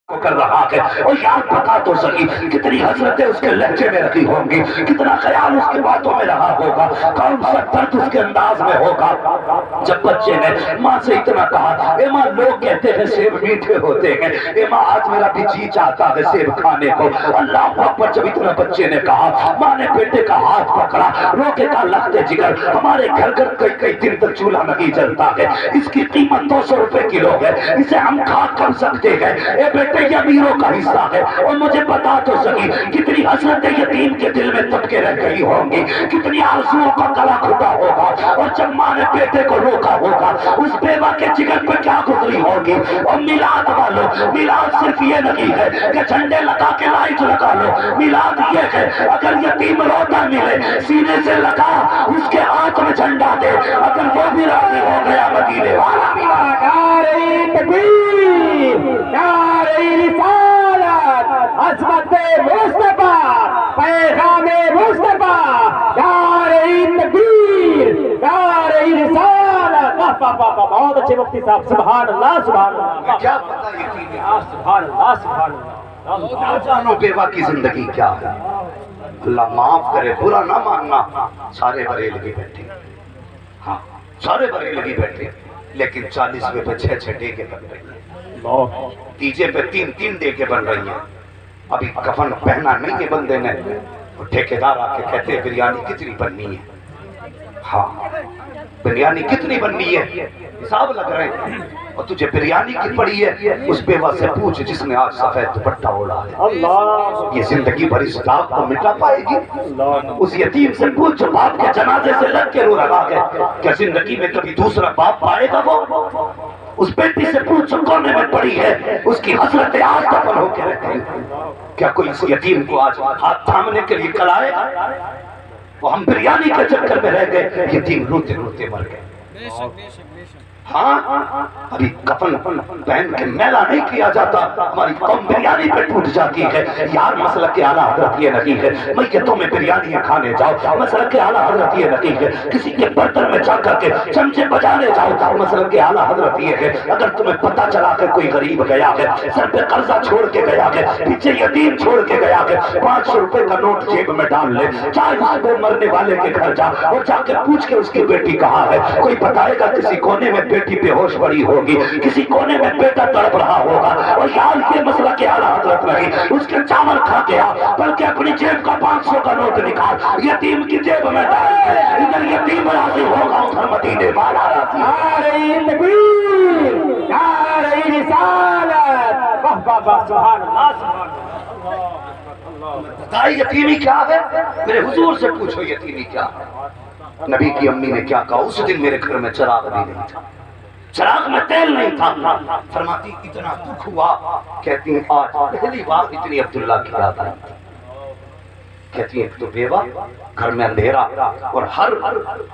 کر رہا ہے اور یاد بتا تو سکی کتنی حسرتیں اس کے لہجے میں رکھی ہوں گی، کتنا خیال اس کی باتوں میں رہا ہوگا، کون سا درد اس کے انداز میں ہوگا جب بچے نے ماں سے اتنا کہا، اے ماں لوگ کہتے ہیں سیب میٹھے ہوتے ہیں، اے ماں آج میرا بھی جی چاہتا ہے سیب کھانے کو۔ اللہ اکبر، جب اتنا بچے نے کہا، ماں نے بیٹے کا ہاتھ پکڑا، روکے کا لخت جگر، ہمارے گھر گھر کئی دن تک چولہا نہیں جلتا ہے، اس کی قیمت 200 روپے کلو ہے، اسے ہم کھا کر سکتے ہیں، اے بیٹے یہ امیروں کا حصہ ہے۔ اور مجھے بتا تو سکی کتنی حسرتیں یتیم کے دل میں دب کے رہ گئی ہوں گی، کتنی آرزوؤں کا گلا گھٹا ہوگا، اور جب ماں نے بیٹے کو روکا ہوگا اس بیوہ کے جگر پہ کیا گزری ہوگی۔ اور میلاد والوں، میلاد صرف یہ نہیں ہے کہ جھنڈے لگا کے لائٹ لگا لو، میلاد یہ ہے اگر یتیم روتا ملے سینے سے لگا اس کے ہاتھ میں جھنڈا دے، اگر وہ بھی راضی ہو گیا مدینے والا میلاد۔ نعرہ تکبیر، نعرہ رسالت، عظمت مصطفیٰ، پیغام مصطفیٰ، نعرہ تکبیر، نعرہ رسالت۔ بہت اچھے مفتی صاحب، سبحان اللہ سبحان اللہ۔ کیا پتا یتیم سبحان اللہ سبحان اللہ۔ جانو بیوہ کی زندگی کیا ہے، اللہ معاف کرے، برا نہ ماننا، سارے بریلوی بیٹھے، ہاں سارے بریلوی بیٹھے، لیکن 40ویں پہ 6 ڈیگے بن رہی ہیں، تیجے پہ 3 ڈیگے بن رہی ہیں، ابھی کفن پہنا نہیں ہے بندے نے، ٹھیکیدار آ کے کہتے ہیں بریانی کتنی بننی ہے، ہاں بریانی کتنی بننی ہے، حساب لگ رہے ہیں، اور تجھے بریانی کی پڑی ہے اس بیوہ سے پوچھ جس نے آج سفید دوپٹہ اوڑھا ہے، اللہ یہ زندگی بھر اس داغ کو مٹا پائے گی؟ اس یتیم سے پوچھ جو باپ کے جنازے سے لگ کے رو رہا ہے، کیا زندگی میں کبھی دوسرا باپ پائے گا وہ؟ اس بیٹی سے پوچھ جو کونے میں پڑی ہے، اس کی حسرتیں آج دفن ہو کے رہتی ہیں، کیا کوئی اس یتیم کو آج ہاتھ تھامنے کے لیے کل آئے گا؟ وہ ہم بریانی کے چکر میں رہ گئے، یتیم روتے روتے مر گئے۔ ہاں ابھی کفن پہن کے میلہ نہیں کیا جاتا، ہماری قوم بریانی پہ ٹوٹ جاتی ہے۔ یار مسلک کے اعلیٰ حضرت یہ نہیں ہے میتوں میں بریانیاں کھانے جاؤ، مسلک کے اعلیٰ حضرت یہ نہیں ہے کسی کے برتن میں جا کر کے چمچے بجانے جاؤ، مسلک کے اعلیٰ حضرت یہ ہے اگر تمہیں پتہ چلا کہ کوئی غریب گیا ہے، سر پہ قرضہ چھوڑ کے گیا ہے، پیچھے یتیم چھوڑ کے گیا ہے، 500 روپے کا نوٹ جیب میں ڈال لے، چاہے اس کو مرنے والے کے گھر جا اور جا کے پوچھ کے اس کی بیٹی کہاں ہے، کوئی بتائے گا کسی کونے میں بیٹی بے ہوش پڑی ہوگی، کسی کونے میں بیٹا تڑپ رہا ہوگا، اور یار یہ مسئلہ کے اعلیٰ حضرت نہیں، اس کے چاول کھا کے آ بلکہ اپنی جیب کا 500 کا نوٹ نکال، یتیم کی جیب میں ڈال دے، ادھر یتیم راضی ہوگا ادھر مدینے والا راضی۔ نعرہ تکبیر، نعرہ رسالت، واہ واہ واہ، سبحان اللہ سبحان اللہ۔ بتائی یتیمی کیا ہے؟ میرے حضور سے پوچھو یتیمی کیا ہے۔ نبی کی امی نے کیا کہا، اس دن میرے گھر میں چراغ بھی نہیں تھا، چراغ میں تیل نہیں تھا، فرماتی اتنا دکھ ہوا، کہتی ہیں آج پہلی بار اتنی عبداللہ کی یاد آئی، کہتی ہیں تو بیوہ گھر میں اندھیرا اور ہر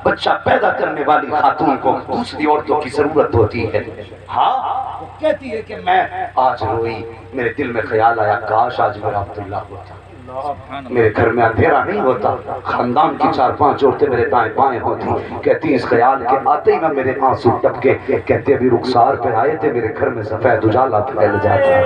بچہ پیدا کرنے والی خاتون کو دوسری عورتوں کی ضرورت ہوتی ہے، ہاں کہتی ہے کہ میں آج روئی، میرے دل میں خیال آیا کاش آج میرا عبداللہ ہوتا، میرے گھر میں اندھیرا نہیں ہوتا، خاندان کی 4-5 عورتیں میرے دائیں بائیں ہوتی، کہتی اس خیال کے آتے ہی نہ میرے آنسو ٹپکے، کہتے ابھی رخسار پہ آئے تھے میرے گھر میں سفید اجالا پھیل جاتا ہے،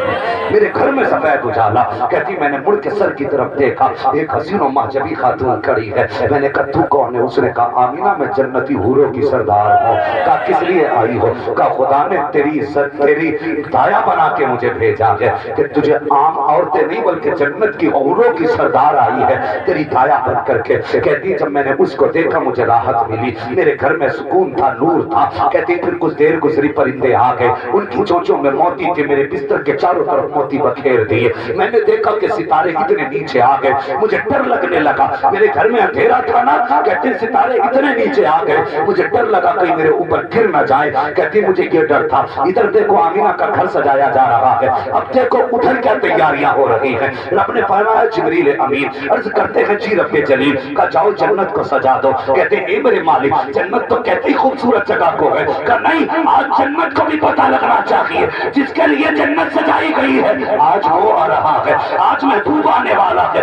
میرے گھر میں سفید اجالا، کہتی میں نے مڑ کے سر کی طرف دیکھا، ایک حسین و مہجبی خاتون کھڑی ہے، میں نے کہا تو کون ہے؟ اس نے کہا آمینہ میں جنتی حوروں کی سردار ہوں۔ کہا کس لیے آئی ہو؟ کہا خدا نے تیری دایا بنا کے مجھے بھیجا ہے کہ تجھے عام عورتیں نہیں بلکہ جنت کی حوروں کی سردار آئی ہے تیری دایا بن کر کے۔ کہتی جب میں نے اس کو دیکھا مجھے راحت ملی، میرے گھر میں سکون تھا، نور تھا۔ کہتی پھر کچھ دیر گزری پرندے آ گئے، ان کی چونچوں میں موتی تھے، میرے بستر کے چاروں طرف موتی بکھیر دیے، میں نے دیکھا کہ ستارے اتنے نیچے آ گئے، مجھے ڈر لگنے لگا، میرے گھر میں اندھیرا تھا نا، کہتے ستارے اتنے نیچے آ گئے، مجھے ڈر لگا کہیں میرے اوپر گر نہ جائے، کہتی مجھے یہ ڈر تھا۔ ادھر دیکھو آمینہ کا گھر سجایا جا رہا ہے، اب دیکھو ادھر کیا تیاریاں ہو رہی ہیں۔ رب نے فرمایا جبریل امین عرض کرتے ہیں جی رب جلیل کا جاؤ جنت کو سجا دو، کہتے ہیں اے میرے مالک جنت تو کہتے ہی خوبصورت جگہ کو ہے، کہ نہیں آج جنت کو بھی پتہ لگنا چاہیے جس کے لیے جنت سجائی گئی ہے، آج وہ آ رہا ہے، آج محبوب آنے والا ہے،